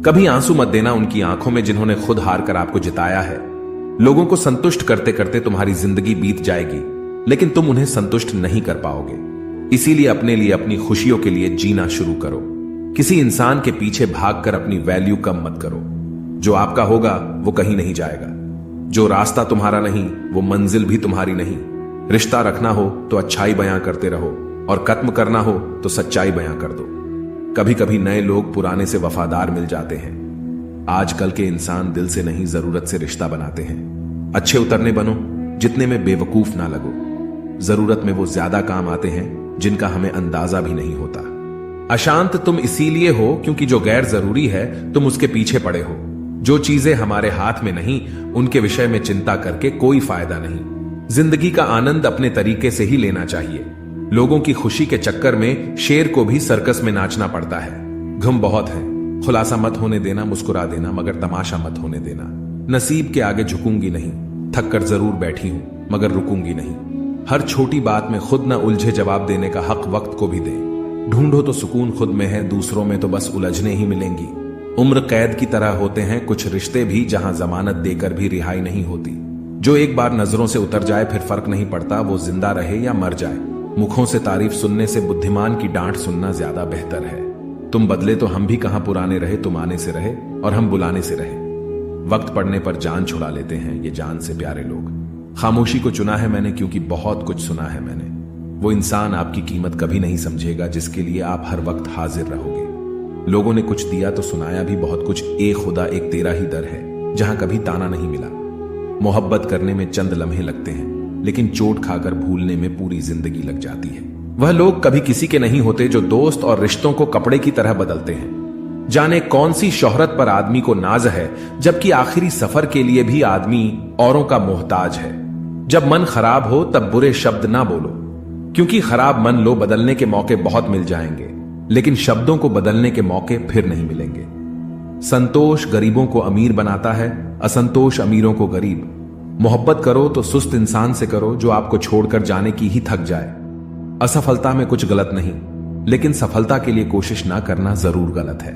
कभी आंसू मत देना उनकी आंखों में जिन्होंने खुद हार कर आपको जिताया है। लोगों को संतुष्ट करते करते तुम्हारी जिंदगी बीत जाएगी, लेकिन तुम उन्हें संतुष्ट नहीं कर पाओगे। इसीलिए अपने लिए, अपनी खुशियों के लिए जीना शुरू करो। किसी इंसान के पीछे भागकर अपनी वैल्यू कम मत करो। जो आपका होगा वो कहीं नहीं जाएगा। जो रास्ता तुम्हारा नहीं वो मंजिल भी तुम्हारी नहीं। रिश्ता रखना हो तो अच्छाई बयां करते रहो, और खत्म करना हो तो सच्चाई बयां कर दो। कभी कभी नए लोग पुराने से वफादार मिल जाते हैं। आजकल के इंसान दिल से नहीं, जरूरत से रिश्ता बनाते हैं। अच्छे उतरने बनो, जितने में बेवकूफ ना लगो। जरूरत में वो ज्यादा काम आते हैं जिनका हमें अंदाजा भी नहीं होता। अशांत तुम इसीलिए हो क्योंकि जो गैर जरूरी है तुम उसके पीछे पड़े हो। जो चीजें हमारे हाथ में नहीं उनके विषय में चिंता करके कोई फायदा नहीं। जिंदगी का आनंद अपने तरीके से ही लेना चाहिए। लोगों की खुशी के चक्कर में शेर को भी सर्कस में नाचना पड़ता है। गम बहुत है, खुलासा मत होने देना, मुस्कुरा देना मगर तमाशा मत होने देना। नसीब के आगे झुकूंगी नहीं, थक कर जरूर बैठी हूं मगर रुकूंगी नहीं। हर छोटी बात में खुद न उलझे, जवाब देने का हक वक्त को भी दे। ढूंढो तो सुकून खुद में है, दूसरों में तो बस उलझने ही मिलेंगी। उम्र कैद की तरह होते हैं कुछ रिश्ते भी, जहां जमानत देकर भी रिहाई नहीं होती। जो एक बार नजरों से उतर जाए फिर फर्क नहीं पड़ता वो जिंदा रहे या मर जाए। मुखों से तारीफ सुनने से बुद्धिमान की डांट सुनना ज्यादा बेहतर है। तुम बदले तो हम भी कहां पुराने रहे, तुम आने से रहे और हम बुलाने से रहे। वक्त पड़ने पर जान छुड़ा लेते हैं ये जान से प्यारे लोग। खामोशी को चुना है मैंने क्योंकि बहुत कुछ सुना है मैंने। वो इंसान आपकी कीमत कभी नहीं समझेगा जिसके लिए आप हर वक्त हाजिर रहोगे। लोगों ने कुछ दिया तो सुनाया भी बहुत कुछ। एक खुदा एक तेरा ही दर है जहां कभी ताना नहीं मिला। मोहब्बत करने में चंद लम्हे लगते हैं, लेकिन चोट खाकर भूलने में पूरी जिंदगी लग जाती है। वह लोग कभी किसी के नहीं होते जो दोस्त और रिश्तों को कपड़े की तरह बदलते हैं। जाने कौन सी शोहरत पर आदमी को नाज है, जबकि आखिरी सफर के लिए भी आदमी औरों का मोहताज है। जब मन खराब हो तब बुरे शब्द ना बोलो, क्योंकि खराब मन लो बदलने के मौके बहुत मिल जाएंगे, लेकिन शब्दों को बदलने के मौके फिर नहीं मिलेंगे। संतोष गरीबों को अमीर बनाता है, असंतोष अमीरों को गरीब। मोहब्बत करो तो सुस्त इंसान से करो जो आपको छोड़कर जाने की ही थक जाए। असफलता में कुछ गलत नहीं, लेकिन सफलता के लिए कोशिश ना करना जरूर गलत है।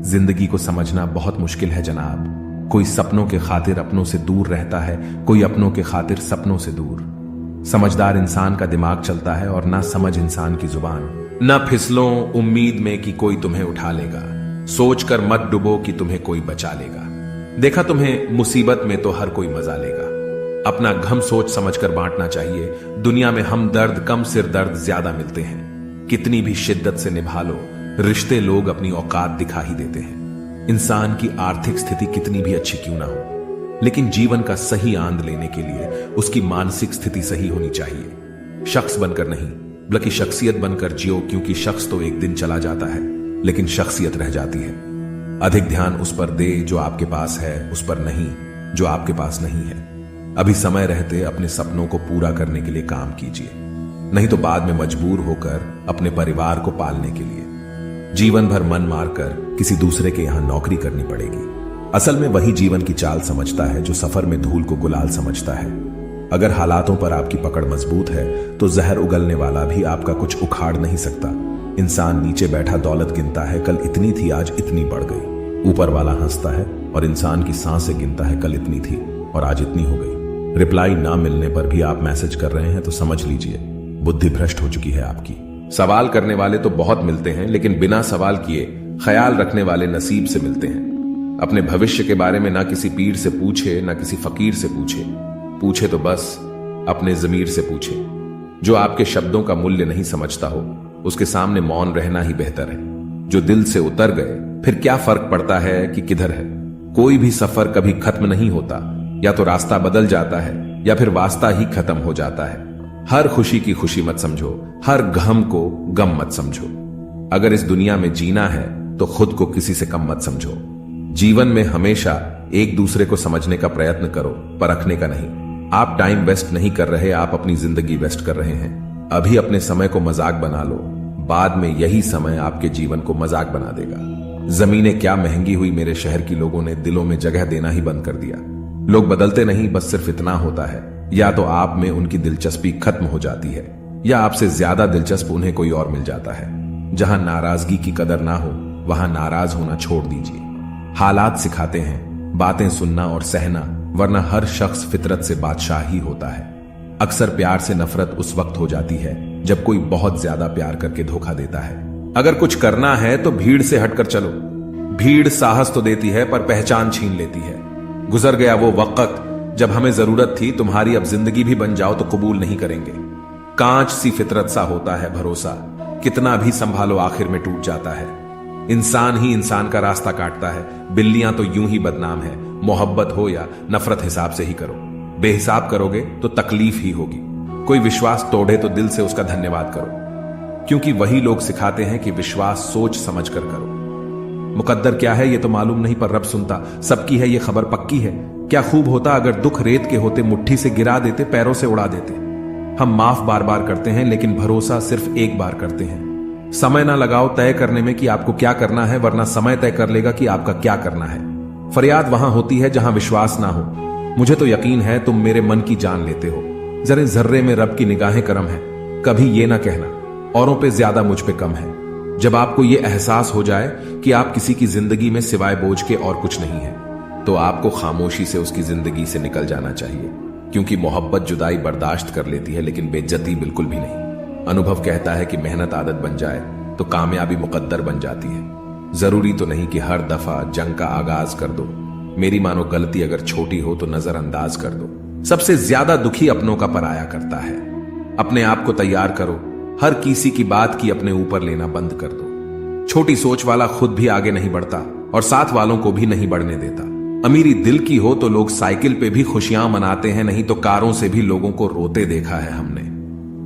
जिंदगी को समझना बहुत मुश्किल है जनाब। कोई सपनों के खातिर अपनों से दूर रहता है, कोई अपनों के खातिर सपनों से दूर। समझदार इंसान का दिमाग चलता है और ना समझ इंसान की जुबान। ना फिसलो उम्मीद में कि कोई तुम्हें उठा लेगा, सोचकर मत डुबो कि तुम्हें कोई बचा लेगा। देखा तुम्हें मुसीबत में तो हर कोई मजा लेगा। अपना गम सोच समझकर बांटना चाहिए। दुनिया में हम दर्द कम, सिर दर्द ज्यादा मिलते हैं। कितनी भी शिद्दत से निभा लो, रिश्ते लोग अपनी औकात दिखा ही देते हैं। इंसान की आर्थिक स्थिति कितनी भी अच्छी क्यों ना हो, लेकिन जीवन का सही आनंद लेने के लिए उसकी मानसिक स्थिति सही होनी चाहिए। शख्स बनकर नहीं बल्कि शख्सियत बनकर जियो, क्योंकि शख्स तो एक दिन चला जाता है लेकिन शख्सियत रह जाती है। अधिक ध्यान उस पर दे जो आपके पास है, उस पर नहीं जो आपके पास नहीं है। अभी समय रहते अपने सपनों को पूरा करने के लिए काम कीजिए, नहीं तो बाद में मजबूर होकर अपने परिवार को पालने के लिए जीवन भर मन मारकर किसी दूसरे के यहां नौकरी करनी पड़ेगी। असल में वही जीवन की चाल समझता है जो सफर में धूल को गुलाल समझता है। अगर हालातों पर आपकी पकड़ मजबूत है तो जहर उगलने वाला भी आपका कुछ उखाड़ नहीं सकता। इंसान नीचे बैठा दौलत गिनता है, कल इतनी थी आज इतनी बढ़ गई। ऊपर वाला हंसता है और इंसान की सांसें गिनता है, कल इतनी थी और आज इतनी हो गई। रिप्लाई ना मिलने पर भी आप मैसेज कर रहे हैं तो समझ लीजिए बुद्धि भ्रष्ट हो चुकी है आपकी। सवाल करने वाले तो बहुत मिलते हैं, लेकिन बिना सवाल किए ख्याल रखने वाले नसीब से मिलते हैं। अपने भविष्य के बारे में ना किसी पीर से पूछे ना किसी फकीर से पूछे तो बस अपने जमीर से पूछे। जो आपके शब्दों का मूल्य नहीं समझता हो उसके सामने मौन रहना ही बेहतर है। जो दिल से उतर गए फिर क्या फर्क पड़ता है कि किधर है। कोई भी सफर कभी खत्म नहीं होता, या तो रास्ता बदल जाता है या फिर वास्ता ही खत्म हो जाता है। हर खुशी की खुशी मत समझो, हर गम को गम मत समझो। अगर इस दुनिया में जीना है तो खुद को किसी से कम मत समझो। जीवन में हमेशा एक दूसरे को समझने का प्रयत्न करो, परखने का नहीं। आप टाइम वेस्ट नहीं कर रहे, आप अपनी जिंदगी वेस्ट कर रहे हैं। अभी अपने समय को मजाक बना लो, बाद में यही समय आपके जीवन को मजाक बना देगा। जमीनें क्या महंगी हुई, मेरे शहर की लोगों ने दिलों में जगह देना ही बंद कर दिया। लोग बदलते नहीं, बस सिर्फ इतना होता है, या तो आप में उनकी दिलचस्पी खत्म हो जाती है या आपसे ज्यादा दिलचस्प उन्हें कोई और मिल जाता है। जहां नाराजगी की कदर ना हो वहां नाराज होना छोड़ दीजिए। हालात सिखाते हैं बातें सुनना और सहना, वरना हर शख्स फितरत से बादशाह ही होता है। अक्सर प्यार से नफरत उस वक्त हो जाती है जब कोई बहुत ज्यादा प्यार करके धोखा देता है। अगर कुछ करना है तो भीड़ से हटकर चलो। भीड़ साहस तो देती है पर पहचान छीन लेती है। गुजर गया वो वक्त जब हमें जरूरत थी तुम्हारी, अब जिंदगी भी बन जाओ तो कबूल नहीं करेंगे। कांच सी फितरत सा होता है भरोसा, कितना भी संभालो आखिर में टूट जाता है। इंसान ही इंसान का रास्ता काटता है, बिल्लियां तो यूं ही बदनाम है। मोहब्बत हो या नफरत हिसाब से ही करो, बेहिसाब करोगे तो तकलीफ ही होगी। कोई विश्वास तोड़े तो दिल से उसका धन्यवाद करो, क्योंकि वही लोग सिखाते हैं कि विश्वास सोच समझ कर करो। मुकद्दर क्या है ये तो मालूम नहीं, पर रब सुनता सबकी है ये खबर पक्की है। क्या खूब होता अगर दुख रेत के होते, मुट्ठी से गिरा देते, पैरों से उड़ा देते। हम माफ बार बार करते हैं लेकिन भरोसा सिर्फ एक बार करते हैं। समय ना लगाओ तय करने में कि आपको क्या करना है, वरना समय तय कर लेगा कि आपका क्या करना है। फरियाद वहां होती है जहां विश्वास ना हो। मुझे तो यकीन है तुम मेरे मन की जान लेते हो। जरे जर्रे में रब की निगाहें करम है। कभी ये ना कहना औरों पे ज्यादा मुझ पे कम है। जब आपको ये एहसास हो जाए कि आप किसी की जिंदगी में सिवाय बोझ के और कुछ नहीं है, तो आपको खामोशी से उसकी जिंदगी से निकल जाना चाहिए, क्योंकि मोहब्बत जुदाई बर्दाश्त कर लेती है लेकिन बेइज्जती बिल्कुल भी नहीं। अनुभव कहता है कि मेहनत आदत बन जाए तो कामयाबी मुकद्दर बन जाती है। जरूरी तो नहीं कि हर दफा जंग का आगाज कर दो। मेरी मानो गलती अगर छोटी हो तो नजरअंदाज कर दो। सबसे ज्यादा दुखी अपनों का पराया करता है। अपने आप को तैयार करो, हर किसी की बात की अपने ऊपर लेना बंद कर दो। छोटी सोच वाला खुद भी आगे नहीं बढ़ता और साथ वालों को भी नहीं बढ़ने देता। अमीरी दिल की हो तो लोग साइकिल पे भी खुशियां मनाते हैं, नहीं तो कारों से भी लोगों को रोते देखा है हमने।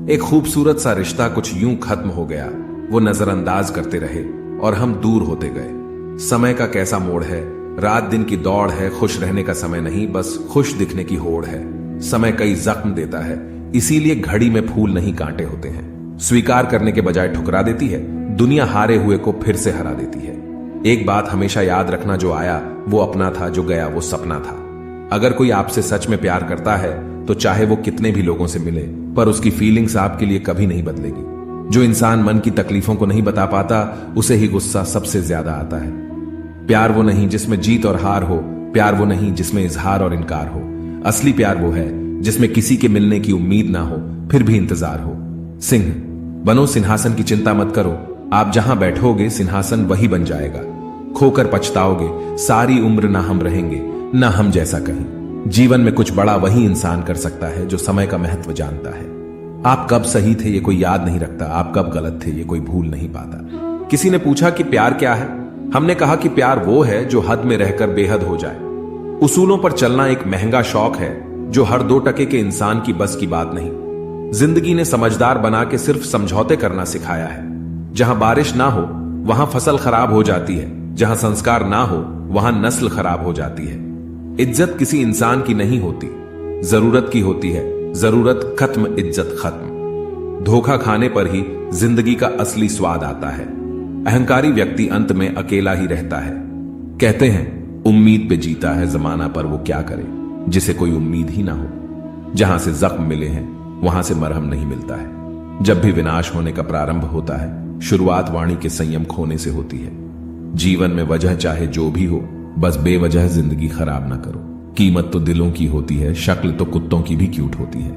एक खूबसूरत सा रिश्ता कुछ यूं खत्म हो गया, वो नजरअंदाज करते रहे और हम दूर होते गए। समय का कैसा मोड़ है, रात दिन की दौड़ है, खुश रहने का समय नहीं, बस खुश दिखने की होड़ है। समय कई जख्म देता है, इसीलिए घड़ी में फूल नहीं कांटे होते हैं। स्वीकार करने के बजाय ठुकरा देती है, दुनिया हारे हुए को फिर से हरा देती है। एक बात हमेशा याद रखना, जो आया वो अपना था, जो गया वो सपना था। अगर कोई आपसे सच में प्यार करता है तो चाहे वो कितने भी लोगों से मिले, पर उसकी फीलिंग्स आपके लिए कभी नहीं बदलेगी। जो इंसान मन की तकलीफों को नहीं बता पाता, उसे ही गुस्सा सबसे ज्यादा आता है। प्यार वो नहीं जिसमें जीत और हार हो, प्यार वो नहीं जिसमें इजहार और इनकार हो। असली प्यार वो है जिसमें किसी के मिलने की उम्मीद ना हो फिर भी इंतजार हो। सिंह बनो, सिंहासन की चिंता मत करो, आप जहां बैठोगे सिंहासन वही बन जाएगा। खोकर पछताओगे, सारी उम्र ना हम रहेंगे ना हम जैसा कहीं। जीवन में कुछ बड़ा वही इंसान कर सकता है जो समय का महत्व जानता है। आप कब सही थे ये कोई याद नहीं रखता, आप कब गलत थे ये कोई भूल नहीं पाता। किसी ने पूछा कि प्यार क्या है, हमने कहा कि प्यार वो है जो हद में रहकर बेहद हो जाए। उसूलों पर चलना एक महंगा शौक है जो हर 2 टके के इंसान की बस की बात नहीं। जिंदगी ने समझदार बना के सिर्फ समझौते करना सिखाया है। जहां बारिश ना हो वहां फसल खराब हो जाती है, जहां संस्कार ना हो वहां नस्ल खराब हो जाती है। इज्जत किसी इंसान की नहीं होती, जरूरत की होती है। जरूरत खत्म, इज्जत खत्म। धोखा खाने पर ही जिंदगी का असली स्वाद आता है। अहंकारी व्यक्ति अंत में अकेला ही रहता है। कहते हैं उम्मीद पे जीता है जमाना, पर वो क्या करे जिसे कोई उम्मीद ही ना हो। जहां से जख्म मिले हैं वहां से मरहम नहीं मिलता है। जब भी विनाश होने का प्रारंभ होता है, शुरुआत वाणी के संयम खोने से होती है। जीवन में वजह चाहे जो भी हो, बस बेवजह जिंदगी खराब ना करो। कीमत तो दिलों की होती है, शक्ल तो कुत्तों की भी क्यूट होती है।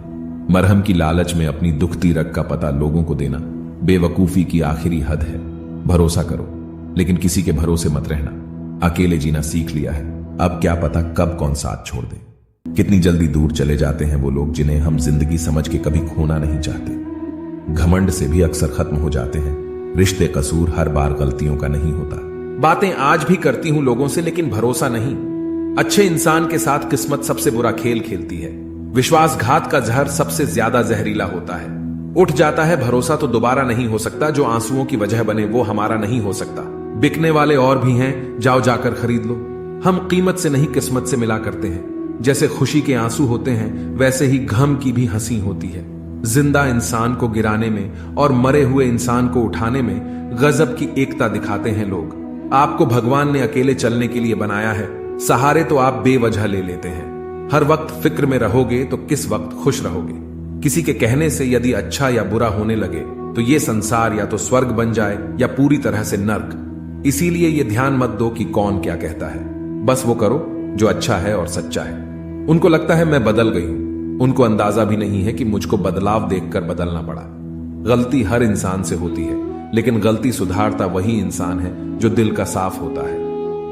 मरहम की लालच में अपनी दुखती रग का पता लोगों को देना बेवकूफी की आखिरी हद है। भरोसा करो लेकिन किसी के भरोसे मत रहना। अकेले जीना सीख लिया है, अब क्या पता कब कौन साथ छोड़ दे। कितनी जल्दी दूर चले जाते हैं वो लोग जिन्हें हम जिंदगी समझ के कभी खोना नहीं चाहते। घमंड से भी अक्सर खत्म हो जाते हैं। रिश्ते कसूर हर बार गलतियों का नहीं होता। बातें आज भी करती हूं लोगों से लेकिन भरोसा नहीं। अच्छे इंसान के साथ किस्मत सबसे बुरा खेल खेलती है। विश्वासघात का जहर सबसे ज्यादा जहरीला होता है। उठ जाता है भरोसा तो दोबारा नहीं हो सकता। जो आंसुओं की वजह बने वो हमारा नहीं हो सकता। बिकने वाले और भी हैं, जाओ जाकर खरीद लो। हम कीमत से नहीं किस्मत से मिला करते हैं। जैसे खुशी के आंसू होते हैं वैसे ही गम की भी हंसी होती है। जिंदा इंसान को गिराने में और मरे हुए इंसान को उठाने में गजब की एकता दिखाते हैं लोग। आपको भगवान ने अकेले चलने के लिए बनाया है, सहारे तो आप बेवजह ले लेते हैं। हर वक्त फिक्र में रहोगे तो किस वक्त खुश रहोगे। किसी के कहने से यदि अच्छा या बुरा होने लगे तो ये संसार या तो स्वर्ग बन जाए या पूरी तरह से नर्क। इसीलिए ये ध्यान मत दो कि कौन क्या कहता है, बस वो करो जो अच्छा है और सच्चा है। उनको लगता है मैं बदल गई हूं, उनको अंदाजा भी नहीं है कि मुझको बदलाव देखकर बदलना पड़ा। गलती हर इंसान से होती है, लेकिन गलती सुधारता वही इंसान है जो दिल का साफ होता है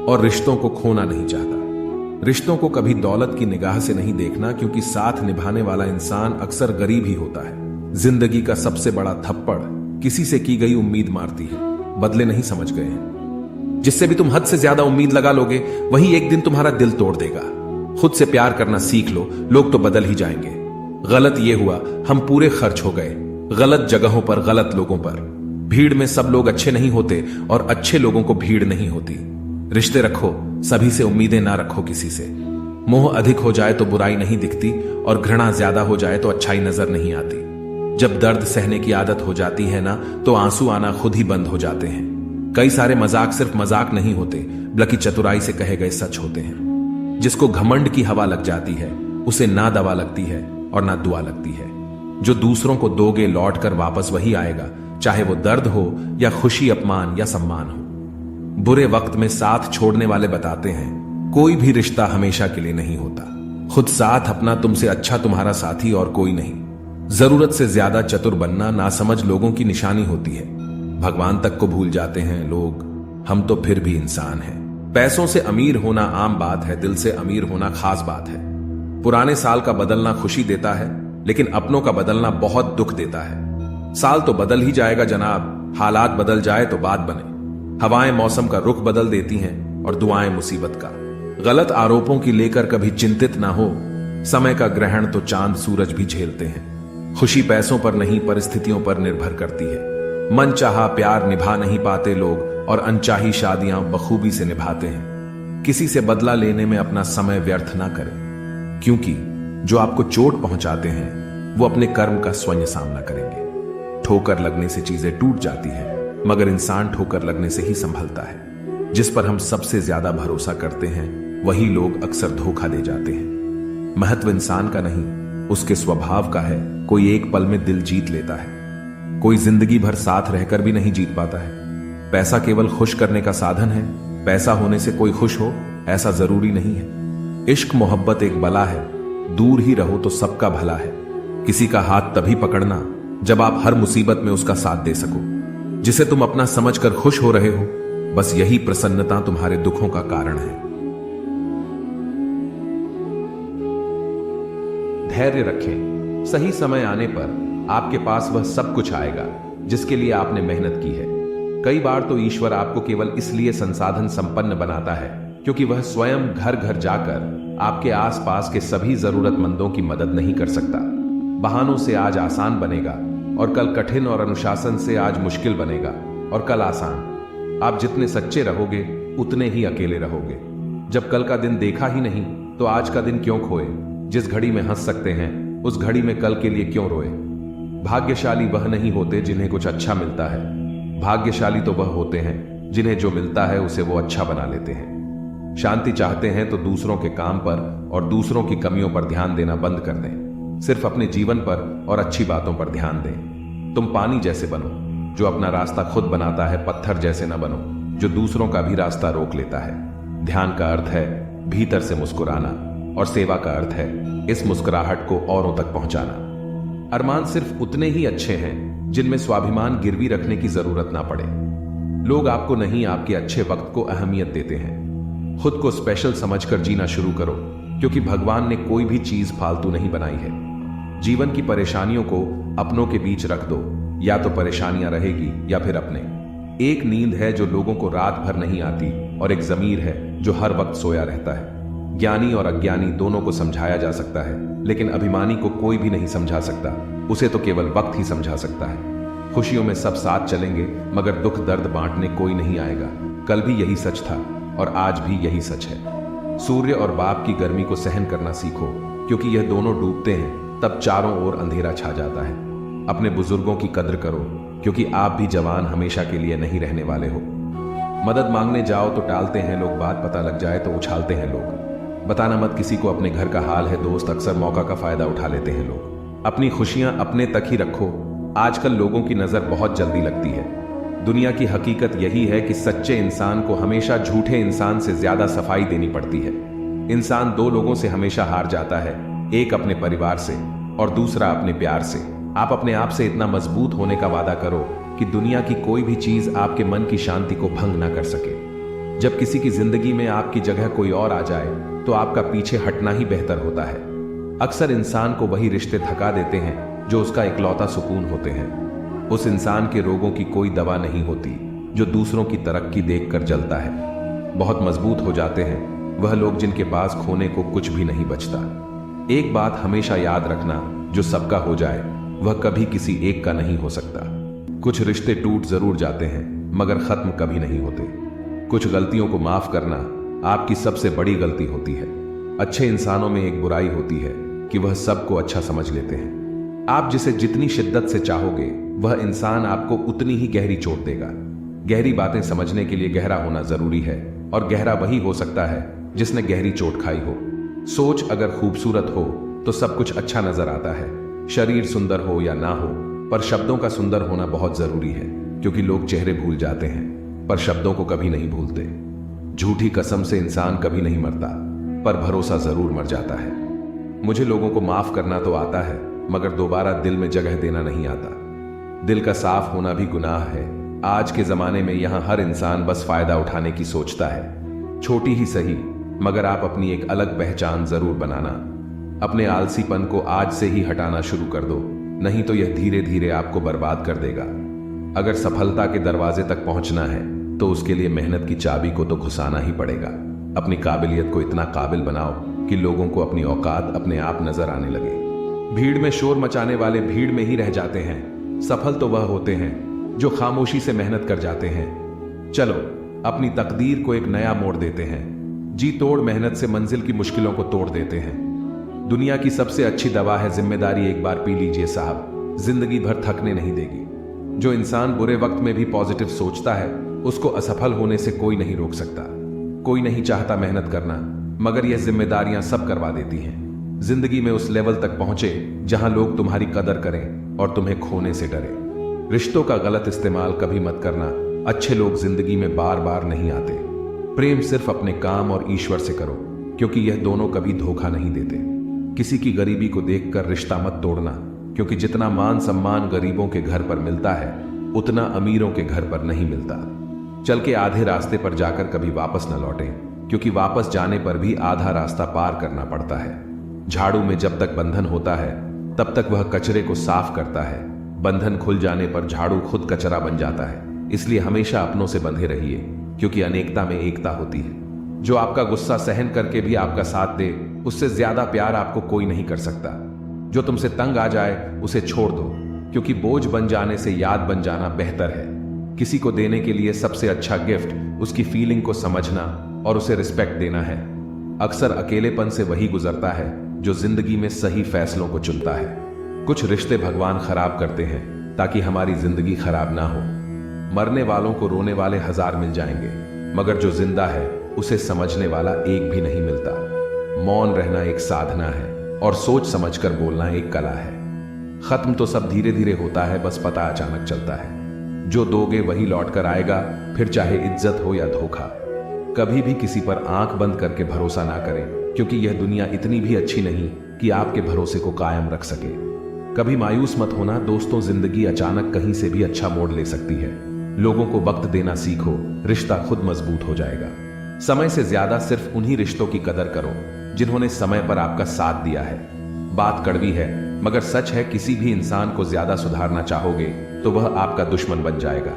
और रिश्तों को खोना नहीं चाहता। रिश्तों को कभी दौलत की निगाह से नहीं देखना, क्योंकि साथ निभाने वाला इंसान अक्सर गरीब ही होता है। जिंदगी का सबसे बड़ा थप्पड़ किसी से की गई उम्मीद मारती है, बदले नहीं समझ गए हैं। जिससे भी तुम हद से ज्यादा उम्मीद लगा लोगे, वही एक दिन तुम्हारा दिल तोड़ देगा। खुद से प्यार करना सीख लो, लोग तो बदल ही जाएंगे। गलत ये हुआ, हम पूरे खर्च हो गए, गलत जगहों पर, गलत लोगों पर। भीड़ में सब लोग अच्छे नहीं होते और अच्छे लोगों को भीड़ नहीं होती। रिश्ते रखो, सभी से उम्मीदें ना रखो किसी से। मोह अधिक हो जाए तो बुराई नहीं दिखती और घृणा ज्यादा हो जाए तो अच्छाई नजर नहीं आती। जब दर्द सहने की आदत हो जाती है ना, तो आंसू आना खुद ही बंद हो जाते हैं। कई सारे मजाक सिर्फ मजाक नहीं होते, बल्कि चतुराई से कहे गए सच होते हैं। जिसको घमंड की हवा लग जाती है, उसे ना दवा लगती है और ना दुआ लगती है। जो दूसरों को दोगे, लौट कर वापस वही आएगा, चाहे वो दर्द हो या खुशी, अपमान या सम्मान हो। बुरे वक्त में साथ छोड़ने वाले बताते हैं, कोई भी रिश्ता हमेशा के लिए नहीं होता। खुद साथ अपना, तुमसे अच्छा तुम्हारा साथी और कोई नहीं। जरूरत से ज्यादा चतुर बनना नासमझ लोगों की निशानी होती है। भगवान तक को भूल जाते हैं लोग, हम तो फिर भी इंसान हैं। पैसों से अमीर होना आम बात है, दिल से अमीर होना खास बात है। पुराने साल का बदलना खुशी देता है, लेकिन अपनों का बदलना बहुत दुख देता है। साल तो बदल ही जाएगा जनाब, हालात बदल जाए तो बात बने। हवाएं मौसम का रुख बदल देती हैं और दुआएं मुसीबत का। गलत आरोपों की लेकर कभी चिंतित ना हो, समय का ग्रहण तो चांद सूरज भी झेलते हैं। खुशी पैसों पर नहीं, परिस्थितियों पर निर्भर करती है। मन चाहा प्यार निभा नहीं पाते लोग और अनचाही शादियां बखूबी से निभाते हैं। किसी से बदला लेने में अपना समय व्यर्थ ना करें, क्योंकि जो आपको चोट पहुंचाते हैं वो अपने कर्म का स्वयं सामना करेंगे। ठोकर लगने से चीजें टूट जाती हैं, मगर इंसान ठोकर लगने से ही संभलता है। जिस पर हम सबसे ज्यादा भरोसा करते हैं, वही लोग अक्सर धोखा दे जाते हैं। महत्व इंसान का नहीं, उसके स्वभाव का है। कोई एक पल में दिल जीत लेता है, कोई जिंदगी भर साथ रहकर भी नहीं जीत पाता है। पैसा केवल खुश करने का साधन है, पैसा होने से कोई खुश हो ऐसा जरूरी नहीं है। इश्क मोहब्बत एक बला है, दूर ही रहो तो सबका भला है। किसी का हाथ तभी पकड़ना जब आप हर मुसीबत में उसका साथ दे सको। जिसे तुम अपना समझकर खुश हो रहे हो, बस यही प्रसन्नता तुम्हारे दुखों का कारण है। धैर्य रखें, सही समय आने पर आपके पास वह सब कुछ आएगा जिसके लिए आपने मेहनत की है। कई बार तो ईश्वर आपको केवल इसलिए संसाधन संपन्न बनाता है क्योंकि वह स्वयं घर घर जाकर आपके आसपास के सभी जरूरतमंदों की मदद नहीं कर सकता। बहानों से आज आसान बनेगा और कल कठिन, और अनुशासन से आज मुश्किल बनेगा और कल आसान। आप जितने सच्चे रहोगे उतने ही अकेले रहोगे। जब कल का दिन देखा ही नहीं तो आज का दिन क्यों खोए। जिस घड़ी में हंस सकते हैं उस घड़ी में कल के लिए क्यों रोए। भाग्यशाली वह नहीं होते जिन्हें कुछ अच्छा मिलता है, भाग्यशाली तो वह होते हैं जिन्हें जो मिलता है उसे वो अच्छा बना लेते हैं। शांति चाहते हैं तो दूसरों के काम पर और दूसरों की कमियों पर ध्यान देना बंद कर दें। सिर्फ अपने जीवन पर और अच्छी बातों पर ध्यान दें। तुम पानी जैसे बनो जो अपना रास्ता खुद बनाता है, पत्थर जैसे न बनो जो दूसरों का भी रास्ता रोक लेता है। ध्यान का अर्थ है भीतर से मुस्कुराना और सेवा का अर्थ है इस मुस्कुराहट को औरों तक पहुंचाना। अरमान सिर्फ उतने ही अच्छे हैं जिनमें स्वाभिमान गिरवी रखने की जरूरत ना पड़े। लोग आपको नहीं, आपके अच्छे वक्त को अहमियत देते हैं। खुद को स्पेशल समझकर जीना शुरू करो, क्योंकि भगवान ने कोई भी चीज फालतू नहीं बनाई है। जीवन की परेशानियों को अपनों के बीच रख दो, या तो परेशानियां रहेगी या फिर अपने। एक नींद है जो लोगों को रात भर नहीं आती और एक जमीर है जो हर वक्त सोया रहता है। ज्ञानी और अज्ञानी दोनों को समझाया जा सकता है, लेकिन अभिमानी को कोई भी नहीं समझा सकता, उसे तो केवल वक्त ही समझा सकता है। खुशियों में सब साथ चलेंगे, मगर दुख दर्द बांटने कोई नहीं आएगा। कल भी यही सच था और आज भी यही सच है। सूर्य और बाप की गर्मी को सहन करना सीखो, क्योंकि यह दोनों डूबते हैं तब चारों ओर अंधेरा छा जाता है। अपने बुजुर्गों की कद्र करो, क्योंकि आप भी जवान हमेशा के लिए नहीं रहने वाले हो। मदद मांगने जाओ तो टालते हैं लोग, बात पता लग जाए तो उछालते हैं लोग। बताना मत किसी को अपने घर का हाल है दोस्त, अक्सर मौका का फायदा उठा लेते हैं लोग। अपनी खुशियां अपने तक ही रखो। आजकल लोगों की नजर बहुत जल्दी लगती है। दुनिया की हकीकत यही है कि सच्चे इंसान को हमेशा झूठे इंसान से ज्यादा सफाई देनी पड़ती है। इंसान दो लोगों से हमेशा हार जाता है, एक अपने परिवार से और दूसरा अपने प्यार से। आप अपने आप से इतना मजबूत होने का वादा करो कि दुनिया की कोई भी चीज आपके मन की शांति को भंग ना कर सके। जब किसी की जिंदगी में आपकी जगह कोई और आ जाए तो आपका पीछे हटना ही बेहतर होता है। अक्सर इंसान को वही रिश्ते थका देते हैं जो उसका इकलौता सुकून होते हैं। उस इंसान के रोगों की कोई दवा नहीं होती जो दूसरों की तरक्की देखकर जलता है। बहुत मजबूत हो जाते हैं वह लोग जिनके पास खोने को कुछ भी नहीं बचता। एक बात हमेशा याद रखना, जो सबका हो जाए वह कभी किसी एक का नहीं हो सकता। कुछ रिश्ते टूट जरूर जाते हैं मगर खत्म कभी नहीं होते। कुछ गलतियों को माफ करना आपकी सबसे बड़ी गलती होती है। अच्छे इंसानों में एक बुराई होती है कि वह सबको अच्छा समझ लेते हैं। आप जिसे जितनी शिद्दत से चाहोगे वह इंसान आपको उतनी ही गहरी चोट देगा। गहरी बातें समझने के लिए गहरा होना जरूरी है और गहरा वही हो सकता है जिसने गहरी चोट खाई हो। सोच अगर खूबसूरत हो तो सब कुछ अच्छा नजर आता है। शरीर सुंदर हो या ना हो, पर शब्दों का सुंदर होना बहुत जरूरी है, क्योंकि लोग चेहरे भूल जाते हैं पर शब्दों को कभी नहीं भूलते। झूठी कसम से इंसान कभी नहीं मरता, पर भरोसा जरूर मर जाता है। मुझे लोगों को माफ करना तो आता है मगर दोबारा दिल में जगह देना नहीं आता। दिल का साफ होना भी गुनाह है। आज के जमाने में यहां हर इंसान बस फायदा उठाने की सोचता है। छोटी ही सही मगर आप अपनी एक अलग पहचान जरूर बनाना। अपने आलसीपन को आज से ही हटाना शुरू कर दो, नहीं तो यह धीरे धीरे आपको बर्बाद कर देगा। अगर सफलता के दरवाजे तक पहुंचना है तो उसके लिए मेहनत की चाबी को तो घुसाना ही पड़ेगा। अपनी काबिलियत को इतना काबिल बनाओ कि लोगों को अपनी औकात अपने आप नजर आने लगे। भीड़ में शोर मचाने वाले भीड़ में ही रह जाते हैं। सफल तो वह होते हैं जो खामोशी से मेहनत कर जाते हैं। चलो अपनी तकदीर को एक नया मोड़ देते हैं। जी तोड़ मेहनत से मंजिल की मुश्किलों को तोड़ देते हैं। दुनिया की सबसे अच्छी दवा है जिम्मेदारी। एक बार पी लीजिए साहब, जिंदगी भर थकने नहीं देगी। जो इंसान बुरे वक्त में भी पॉजिटिव सोचता है उसको असफल होने से कोई नहीं रोक सकता। कोई नहीं चाहता मेहनत करना, मगर यह जिम्मेदारियां सब करवा देती हैं। जिंदगी में उस लेवल तक पहुंचे जहां लोग तुम्हारी कदर करें और तुम्हें खोने से डरे। रिश्तों का गलत इस्तेमाल कभी मत करना। अच्छे लोग जिंदगी में बार बार नहीं आते। प्रेम सिर्फ अपने काम और ईश्वर से करो, क्योंकि यह दोनों कभी धोखा नहीं देते। किसी की गरीबी को देखकर रिश्ता मत तोड़ना, क्योंकि जितना मान सम्मान गरीबों के घर पर मिलता है उतना अमीरों के घर पर नहीं मिलता। चल के आधे रास्ते पर जाकर कभी वापस न लौटें, क्योंकि वापस जाने पर भी आधा रास्ता पार करना पड़ता है। झाड़ू में जब तक बंधन होता है तब तक वह कचरे को साफ करता है। बंधन खुल जाने पर झाड़ू खुद कचरा बन जाता है। इसलिए हमेशा अपनों से बंधे रहिए, क्योंकि अनेकता में एकता होती है। जो आपका गुस्सा सहन करके भी आपका साथ दे, उससे ज्यादा प्यार आपको कोई नहीं कर सकता। जो तुमसे तंग आ जाए उसे छोड़ दो, क्योंकि बोझ बन जाने से याद बन जाना बेहतर है। किसी को देने के लिए सबसे अच्छा गिफ्ट उसकी फीलिंग को समझना और उसे रिस्पेक्ट देना है। अक्सर अकेलेपन से वही गुजरता है जो जिंदगी में सही फैसलों को चुनता है। कुछ रिश्ते भगवान खराब करते हैं ताकि हमारी जिंदगी खराब ना हो। मरने वालों को रोने वाले 1000 मिल जाएंगे, मगर जो जिंदा है उसे समझने वाला एक भी नहीं मिलता। मौन रहना एक साधना है और सोच समझकर बोलना एक कला है। खत्म तो सब धीरे धीरे होता है, बस पता अचानक चलता है। जो दोगे वही लौट कर आएगा, फिर चाहे इज्जत हो या धोखा। कभी भी किसी पर आंख बंद करके भरोसा ना करें, क्योंकि यह दुनिया इतनी भी अच्छी नहीं कि आपके भरोसे को कायम रख सके। कभी मायूस मत होना दोस्तों, जिंदगी अचानक कहीं से भी अच्छा मोड़ ले सकती है। लोगों को वक्त देना सीखो, रिश्ता खुद मजबूत हो जाएगा। समय से ज्यादा सिर्फ उन्हीं रिश्तों की कदर करो जिन्होंने समय पर आपका साथ दिया है। बात कड़वी है मगर सच है, किसी भी इंसान को ज्यादा सुधारना चाहोगे तो वह आपका दुश्मन बन जाएगा।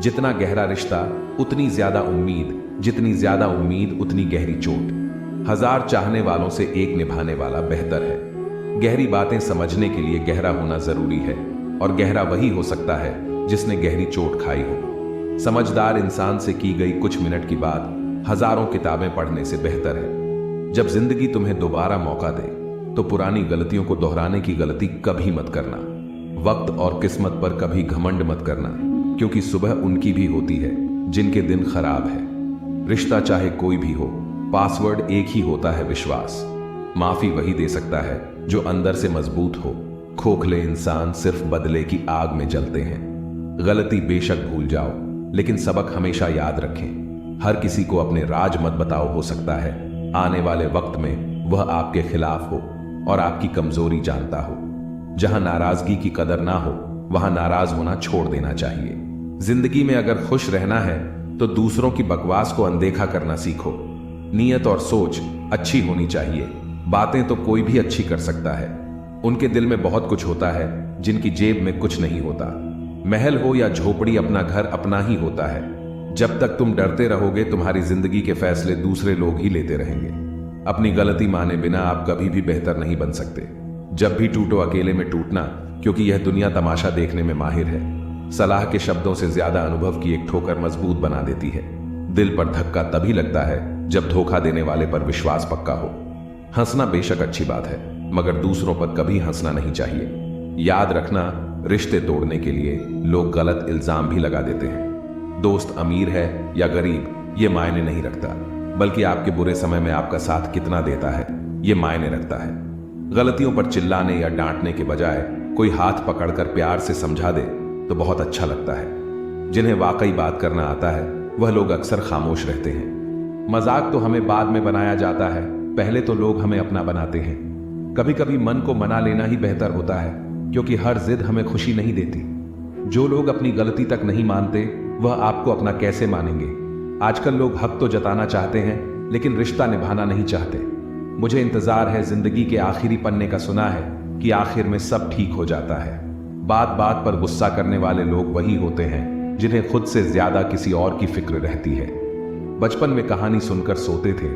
जितना गहरा रिश्ता उतनी ज्यादा उम्मीद, जितनी ज्यादा उम्मीद उतनी गहरी चोट। 1000 चाहने वालों से एक निभाने वाला बेहतर है। गहरी बातें समझने के लिए गहरा होना जरूरी है, और गहरा वही हो सकता है जिसने गहरी चोट खाई हो। समझदार इंसान से की गई कुछ मिनट की बात हजारों किताबें पढ़ने से बेहतर है। जब जिंदगी तुम्हें दोबारा मौका दे तो पुरानी गलतियों को दोहराने की गलती कभी मत करना। वक्त और किस्मत पर कभी घमंड मत करना, क्योंकि सुबह उनकी भी होती है जिनके दिन खराब है। रिश्ता चाहे कोई भी हो, पासवर्ड एक ही होता है, विश्वास। माफी वही दे सकता है जो अंदर से मजबूत हो। खोखले इंसान सिर्फ बदले की आग में जलते हैं। गलती बेशक भूल जाओ, लेकिन सबक हमेशा याद रखें, हर किसी को अपने राज मत बताओ। हो सकता है आने वाले वक्त में वह आपके खिलाफ हो और आपकी कमजोरी जानता हो। जहां नाराजगी की कदर ना हो वहां नाराज होना छोड़ देना चाहिए। जिंदगी में अगर खुश रहना है तो दूसरों की बकवास को अनदेखा करना सीखो। नीयत और सोच अच्छी होनी चाहिए। बातें तो कोई भी अच्छी कर सकता है, उनके दिल में बहुत कुछ होता है जिनकी जेब में कुछ नहीं होता। महल हो या झोपड़ी, अपना घर अपना ही होता है। जब तक तुम डरते रहोगे तुम्हारी जिंदगी के फैसले दूसरे लोग ही लेते रहेंगे। अपनी गलती माने बिना आप कभी भी बेहतर नहीं बन सकते। जब भी टूटो अकेले में टूटना, क्योंकि यह दुनिया तमाशा देखने में माहिर है। सलाह के शब्दों से ज्यादा अनुभव की एक ठोकर मजबूत बना देती है। दिल पर धक्का तभी लगता है जब धोखा देने वाले पर विश्वास पक्का हो। हंसना बेशक अच्छी बात है, मगर दूसरों पर कभी हंसना नहीं चाहिए। याद रखना, रिश्ते तोड़ने के लिए लोग गलत इल्जाम भी लगा देते हैं। दोस्त अमीर है या गरीब ये मायने नहीं रखता, बल्कि आपके बुरे समय में आपका साथ कितना देता है ये मायने रखता है। गलतियों पर चिल्लाने या डांटने के बजाय कोई हाथ पकड़कर प्यार से समझा दे तो बहुत अच्छा लगता है। जिन्हें वाकई बात करना आता है वह लोग अक्सर खामोश रहते हैं। मजाक तो हमें बाद में बनाया जाता है, पहले तो लोग हमें अपना बनाते हैं। कभी कभी मन को मना लेना ही बेहतर होता है, क्योंकि हर जिद हमें खुशी नहीं देती। जो लोग अपनी गलती तक नहीं मानते वह आपको अपना कैसे मानेंगे। आजकल लोग हक तो जताना चाहते हैं लेकिन रिश्ता निभाना नहीं चाहते। मुझे इंतजार है जिंदगी के आखिरी पन्ने का, सुना है कि आखिर में सब ठीक हो जाता है। बात बात पर गुस्सा करने वाले लोग वही होते हैं जिन्हें खुद से ज्यादा किसी और की फिक्र रहती है। बचपन में कहानी सुनकर सोते थे,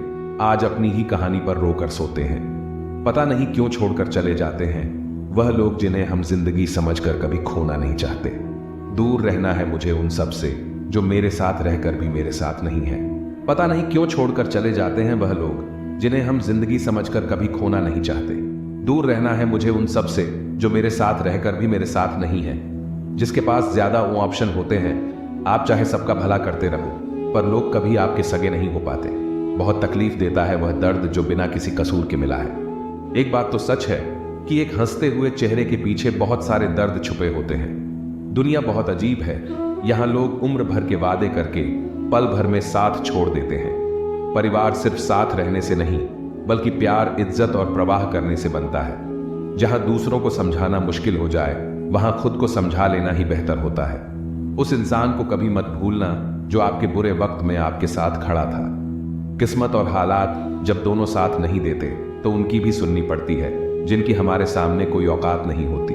आज अपनी ही कहानी पर रोकर सोते हैं। पता नहीं क्यों छोड़कर चले जाते हैं वह लोग जिन्हें हम जिंदगी समझकर कभी खोना नहीं चाहते। दूर रहना है मुझे उन सब से जो मेरे साथ रहकर भी मेरे साथ नहीं है। पता नहीं क्यों छोड़कर चले जाते हैं वह लोग जिन्हें हम जिंदगी समझकर कभी खोना नहीं चाहते। दूर रहना है मुझे उन सब से जो मेरे साथ रहकर भी मेरे साथ नहीं है। जिसके पास ज्यादा वो ऑप्शन होते हैं, आप चाहे सबका भला करते रहो पर लोग कभी आपके सगे नहीं हो पाते। बहुत तकलीफ देता है वह दर्द जो बिना किसी कसूर के मिला है। एक बात तो सच है कि एक हंसते हुए चेहरे के पीछे बहुत सारे दर्द छुपे होते हैं। दुनिया बहुत अजीब है, यहाँ लोग उम्र भर के वादे करके पल भर में साथ छोड़ देते हैं। परिवार सिर्फ साथ रहने से नहीं बल्कि प्यार, इज्जत और प्रवाह करने से बनता है। जहां दूसरों को समझाना मुश्किल हो जाए वहां खुद को समझा लेना ही बेहतर होता है। उस इंसान को कभी मत भूलना जो आपके बुरे वक्त में आपके साथ खड़ा था। किस्मत और हालात जब दोनों साथ नहीं देते तो उनकी भी सुननी पड़ती है, जिनकी हमारे सामने कोई औकात नहीं होती।